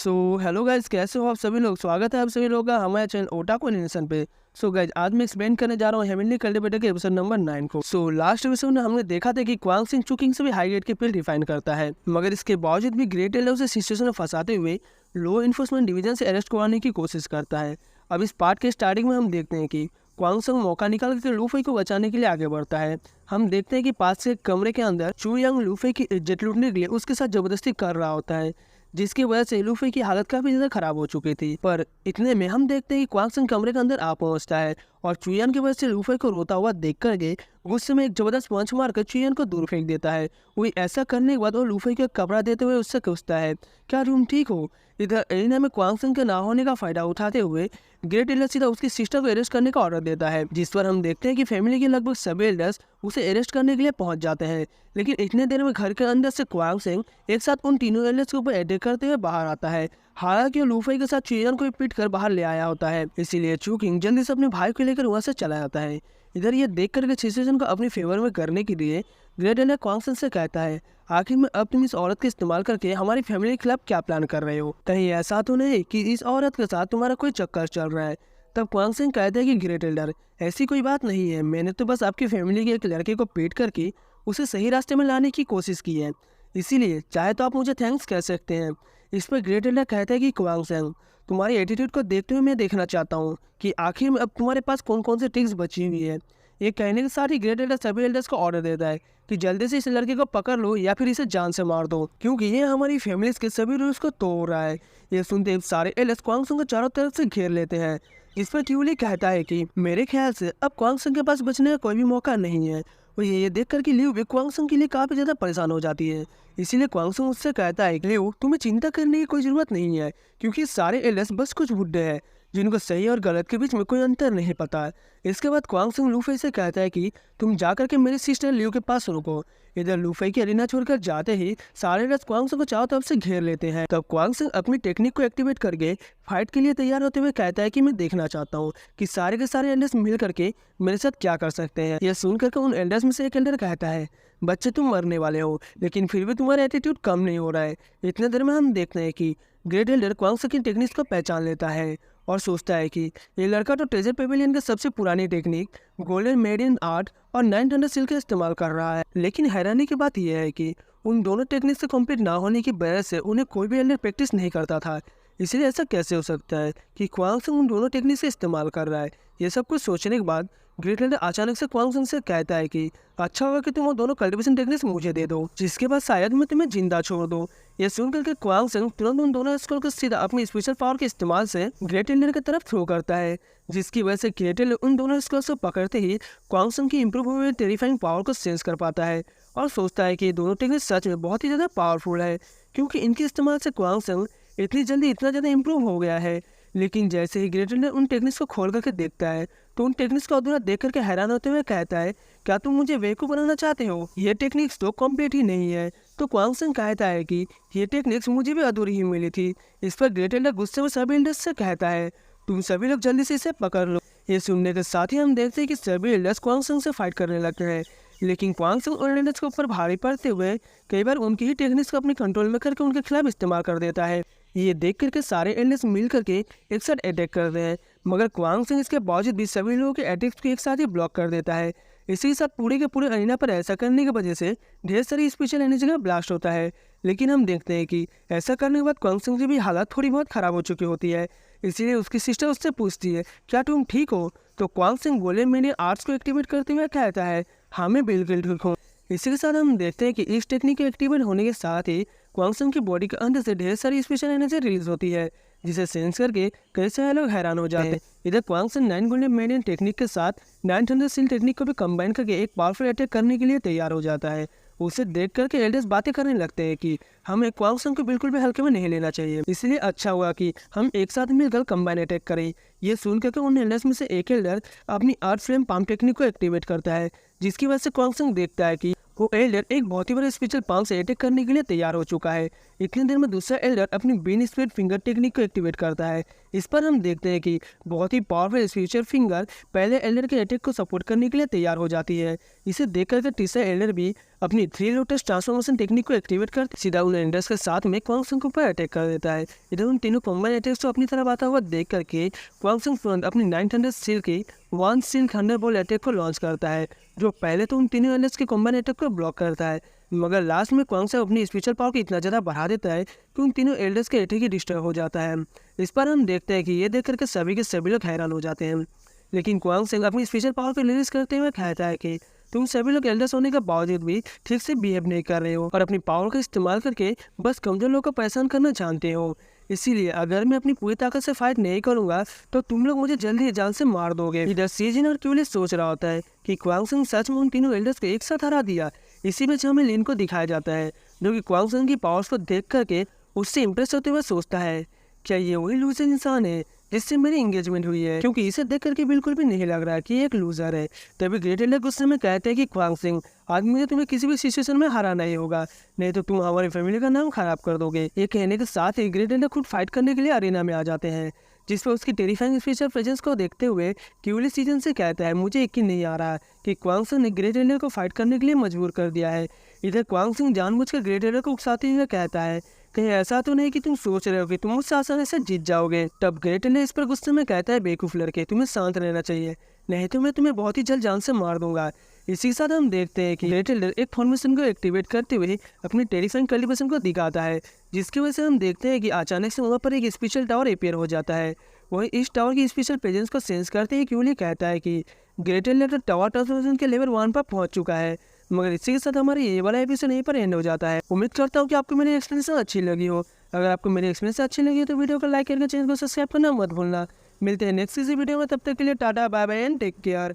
Hello guys, कैसे हो आप सभी लोग। स्वागत है आप सभी लोगों का हमारे चैनल ओटाको एनिमेशन पे। गाइस, आज मैं एक्सप्लेन करने जा रहा हूँ हेवनली कल्टिवेटर के एपिसोड नंबर 9 को। लास्ट एपिसोड में हमने देखा था कि क्वांग सिंह चुकिंग से भी हाई ग्रेड के फील्ड डिफाइन करता है, मगर इसके बावजूद भी ग्रेट एल्डर उसे सिचुएशन में फंसाते हुए लॉ इन्फोर्समेंट डिवीजन से अरेस्ट करवाने की कोशिश करता है। अब इस पार्ट के स्टार्टिंग में हम देखते हैं कि क्वांग सिंह मौका निकाल कर लूफी को बचाने के लिए आगे बढ़ता है। हम देखते हैं कि पास के कमरे के अंदर चू यंग लूफी की इज्जत लूटने के लिए उसके साथ जबरदस्ती कर रहा होता है, जिसकी वजह से लूफी की हालत काफी ज्यादा खराब हो चुकी थी। पर इतने में हम देखते हैं कि क्वांग सिंह कमरे के अंदर आ पहुंचता है और चुयान की वजह से लूफी को रोता हुआ देख कर के गुस्से में एक जबरदस्त पंच मारकर चुयान को दूर फेंक देता है। वही ऐसा करने के बाद वो लूफी का कपड़ा देते हुए उससे पूछता है, क्या तुम ठीक हो। इधर एलिना में क्वांग सिंह के ना होने का फायदा उठाते हुए ग्रेट एल्डर सीधा उसकी सिस्टर को अरेस्ट करने का ऑर्डर देता है, जिस पर हम देखते हैं कि फैमिली के लगभग सभी एल्डर्स उसे अरेस्ट करने के लिए पहुंच जाते हैं। लेकिन इतने देर में घर के अंदर से क्वांग सिंह एक साथ उन तीनों एल्डर्स के ऊपर अटैक करते हुए बाहर आता है। हालांकि वो लूफी के साथ चुयान को पीट कर बाहर ले आया होता है, इसीलिए चूकिंग जल्दी से अपने भाई को लेकर वहां से चला जाता है। इधर ये देख कर के सिचुएशन को अपने फेवर में करने के लिए ग्रेट एल्डर क्वांग सिंह से कहता है, आखिर में अब तुम इस औरत के इस्तेमाल करके हमारी फैमिली के खिलाफ क्या प्लान कर रहे हो। कहीं ऐसा तो नहीं कि इस औरत के साथ तुम्हारा कोई चक्कर चल रहा है। तब क्वांग सिंह कहते हैं कि ग्रेट एल्डर, ऐसी कोई बात नहीं है, मैंने तो बस आपकी फैमिली के एक लड़के को पीट करके उसे सही रास्ते में लाने की कोशिश की है, इसीलिए चाहे तो आप मुझे थैंक्स कह सकते हैं। इस पर ग्रेट एल्डर कहता है कि क्वांग सिंह, तुम्हारी एटीट्यूड को देखते हुए मैं देखना चाहता हूँ कि आखिर में अब तुम्हारे पास कौन कौन से ट्रिक्स बची हुई है। ये कहने के साथ ही ग्रेट एल्डर सभी एल्डर्स को ऑर्डर देता है कि जल्दी से इस लड़के को पकड़ लो या फिर इसे जान से मार दो, क्योंकि ये हमारी फैमिलीज के सभी रूल्स को तोड़ रहा है। ये सुनते ही सारे एल्डर्स क्वांग सिंह को चारों तरफ से घेर लेते हैं। इस पर ट्यूली कहता है कि मेरे ख्याल से अब क्वांग सिंह के पास बचने का कोई भी मौका नहीं है। और ये देख कर कि लियू भी क्वांग सिंह के लिए काफी ज्यादा परेशान हो जाती है। इसीलिए क्वांग सिंह उससे कहता है कि लियू, तुम्हें चिंता करने की कोई जरूरत नहीं है, क्योंकि सारे एल्डर्स बस कुछ बुड्ढे हैं जिनको सही और गलत के बीच में कोई अंतर नहीं पता है। इसके बाद क्वांग सिंह लूफी से कहता है कि तुम जाकर के मेरी सिस्टर लियू के पास रुको। इधर लूफी की अरीना छोड़कर जाते ही सारे एल्डर्स क्वांग सिंह को चारों तरफ से घेर लेते हैं। तब क्वांग सिंह अपनी टेक्निक को एक्टिवेट करके फाइट के लिए तैयार होते हुए कहता है कि मैं देखना चाहता हूँ कि सारे के सारे एल्डर्स मिल करके मेरे साथ क्या कर सकते हैं। यह सुन करके उन एल्डर्स में से एक एल्डर कहता है, बच्चे तुम मरने वाले हो, लेकिन फिर भी तुम्हारा एटीट्यूड कम नहीं हो रहा है। इतने देर में हम देखते हैं कि ग्रेट एल्डर क्वांग सिंह की टेक्निक्स को पहचान लेता है और सोचता है कि ये लड़का तो ट्रेजर पेविलियन की सबसे पुरानी टेक्निक गोल्डन मेडियन आर्ट और 900 सिल्क का इस्तेमाल कर रहा है। लेकिन हैरानी की बात यह है कि उन दोनों टेक्निक से कंप्लीट ना होने की वजह से उन्हें कोई भी एल्डर प्रैक्टिस नहीं करता था। इसलिए ऐसा कैसे हो सकता है कि क्वांग सिंह उन दोनों टेक्निक से इस्तेमाल कर रहा है। ये सब कुछ सोचने के बाद ग्रेट एल्डर अचानक से क्वांग सिंह से कहता है कि अच्छा होगा कि तुम वो दोनों कल्टिवेशन टेक्निक्स मुझे दे दो, जिसके बाद शायद मैं तुम्हें जिंदा छोड़ दूं। यह सुनकर के क्वांग सिंह तुरंत उन दोनों स्कूल को सीधा अपनी स्पेशल पावर के इस्तेमाल से ग्रेट एल्डर की तरफ थ्रो करता है, जिसकी वजह से ग्रेट एल्डर उन दोनों स्कूल को पकड़ते ही क्वांग सिंह की इंप्रूव हुई टेरिफाइंग पावर को सेंस कर पाता है और सोचता है कि ये दोनों टेक्निक सच में बहुत ही ज्यादा पावरफुल है, क्योंकि इनके इस्तेमाल से क्वांग सिंह इतनी जल्दी इतना ज्यादा इंप्रूव हो गया है। लेकिन जैसे ही ग्रेट एल्डर उन टेक्निक्स को खोल करके देखता है तो उन टेक्निक्स को अधूरा देख करके हैरान होते हुए कहता है, क्या तुम मुझे बेवकूफ बनाना चाहते हो, ये टेक्निक्स तो कंप्लीट ही नहीं है। तो क्वांग सिंह कहता है कि ये टेक्निक्स मुझे भी अधूरी ही मिली थी। इस पर ग्रेट एल्डर गुस्से में सभी एल्डर्स से कहता है, तुम सभी लोग जल्दी से इसे पकड़ लो। ये सुनने के साथ ही हम देखते हैं कि सभी एल्डर्स क्वांग सिंह से फाइट करने लगते हैं, लेकिन क्वांग सिंह उन एल्डर्स के ऊपर भारी पड़ते हुए कई बार उनकी ही टेक्निक्स को अपने कंट्रोल में करके उनके खिलाफ इस्तेमाल कर देता है। ये देख करके सारे एल्डर्स मिल करके एक साथ अटैक करते हैं, मगर क्वांग सिंह इसके बावजूद भी सभी लोगों के अटैक्स को एक साथ ही ब्लॉक कर देता है। इसी के साथ पूरे के पूरे अरीना पर ऐसा करने की वजह से ढेर सारी स्पेशल एनर्जी का ब्लास्ट होता है। लेकिन हम देखते हैं कि ऐसा करने के बाद क्वांग सिंह की भी हालत थोड़ी बहुत खराब हो चुकी होती है, इसीलिए उसकी सिस्टर उससे पूछती है, क्या तुम ठीक हो। तो Kwang Singh golden median arts को एक्टिवेट करते हुए कहता है, हाँ मैं बिल्कुल ठीक हूँ। इसी के साथ हम देखते हैं कि इस टेक्निक के एक्टिवेट होने के साथ ही क्वांग सिंह की बॉडी के अंदर से ढेर सारी स्पेशल एनर्जी रिलीज होती है, जिसे सेंस करके कई सारे लोग हैरान हो जाते हैं। इधर Kwang Singh 9 golden median technique के साथ 900 सील टेक्निक को भी कंबाइन करके एक पावरफुल अटैक करने के लिए तैयार हो जाता है। उसे देख करके एल्डर्स बातें करने लगते हैं कि हमें क्वांग सिंह को बिल्कुल भी हल्के में नहीं लेना चाहिए, इसलिए अच्छा हुआ कि हम एक साथ मिलकर कंबाइन अटैक करें। ये सुन करके उन एल्डर्स में से एक एल्डर अपनी अर्थ फ्लेम पाम टेक्निक को एक्टिवेट करता है, जिसकी वजह से क्वांग सिंह देखता है कि वो एल्डर एक बहुत ही बड़े स्पेशल पाम से अटैक करने के लिए तैयार हो चुका है। इतनी देर में दूसरा एल्डर अपनी बीन स्प्लिट फिंगर टेक्निक को एक्टिवेट करता है। इस पर हम देखते हैं कि बहुत ही पावरफुल स्पेशल फिंगर पहले एल्डर के अटैक को सपोर्ट करने के लिए तैयार हो जाती है। इसे देख करके तीसरा एल्डर भी अपनी 3 लोटस ट्रांसफॉर्मेशन टेक्निक को एक्टिवेट कर सीधा उन एल्डर्स के साथ में क्वांग संग के ऊपर अटैक कर देता है। इधर उन तीनों कॉम्बाइन अटैक्स को अपनी तरफ आता हुआ देख करके क्वांग संग तुरंत अपनी 900 स्टील की 1 स्टील थंडरबोल्ट अटैक को लॉन्च करता है, जो पहले तो उन तीनों एल्डर्स के कॉम्बाइन अटैक को ब्लॉक करता है, मगर लास्ट में क्वांग संग अपनी स्पेशल पावर को इतना ज़्यादा बढ़ा देता है कि उन तीनों एल्डर्स के अटैक ही डिस्ट्रॉय हो जाता है। इस पर हम देखते हैं कि ये देख करके सभी के सभी लोग हैरान हो जाते हैं, लेकिन क्वांग संग अपनी स्पेशल पावर को रिलीज करते हुए कहता है कि तुम सभी लोग एल्डर्स होने के बावजूद भी ठीक से बिहेव नहीं कर रहे हो और अपनी पावर का इस्तेमाल करके बस कमजोर लोगों को परेशान करना जानते हो। इसीलिए अगर मैं अपनी पूरी ताकत से फाइट नहीं करूंगा तो तुम लोग मुझे जल्दी जान से मार दोगे। इधर सीजन और क्यूलिस सोच रहा होता है कि क्वांग संग सच में उन तीनों एल्डर्स को एक साथ हरा दिया। इसी बीच हमें लिन को दिखाया जाता है, जो कि क्वांग संग की पावर्स को देख करके उससे इम्प्रेस होते हुए सोचता है, क्या ये वही लूजर इंसान है जिससे मेरी एंगेजमेंट हुई है, क्योंकि इसे देख करके बिल्कुल भी नहीं लग रहा है कि ये एक लूजर है। तभी ग्रेट एल्डर गुस्से में कहते हैं कि क्वांग सिंह, आज मुझे तुम्हें किसी भी सिचुएशन में हराना ही होगा, नहीं तो तुम हमारी फैमिली का नाम खराब कर दोगे। ये कहने के साथ ही ग्रेट एल्डर खुद फाइट करने के लिए अरेना में आ जाते हैं, जिस पर उसकी टेरिफाइंग स्पेशल प्रेजेंस को देखते हुए क्यूलिस सीजन से कहता है, मुझे यकीन नहीं आ रहा कि क्वांग सिंह ने ग्रेट एल्डर को फाइट करने के लिए मजबूर कर दिया है। इधर क्वांग सिंह जानबूझकर ग्रेट एल्डर को उकसाते हुए कहता है, कहीं ऐसा तो नहीं कि तुम सोच रहे हो कि तुम मुझसे आसानी से जीत जाओगे। तब ग्रेट एल्डर इस पर गुस्से में कहता है, बेवकूफ लड़के, तुम्हें शांत रहना चाहिए, नहीं तो मैं तुम्हें बहुत ही जल्द जान से मार दूंगा। इसी के साथ हम देखते हैं कि ग्रेट एल्डर एक फॉर्मेशन को एक्टिवेट करते हुए अपनी टेरिफाइंग कैलिब्रेशन को दिखाता है, जिसकी वजह से हम देखते हैं कि अचानक से वहाँ पर एक स्पेशल टावर अपीयर हो जाता है। वही इस टावर की स्पेशल प्रेजेंस को सेंस करते ही क्यूली कहता है कि ग्रेट एल्डर टावर ट्रांसफॉर्मेशन के लेवल 1 पर पहुंच चुका है। मगर इसी के साथ हमारा ये वाला एपिसोड यहीं पर एंड हो जाता है। उम्मीद करता हूँ कि आपको मेरी एक्सप्लेनेशन अच्छी लगी हो। अगर आपको मेरी एक्सप्लेनेशन अच्छी लगी हो तो वीडियो को लाइक करके चैनल को सब्सक्राइब करना मत भूलना। मिलते हैं नेक्स्ट किसी वीडियो में, तब तक के लिए tata bye bye and take care.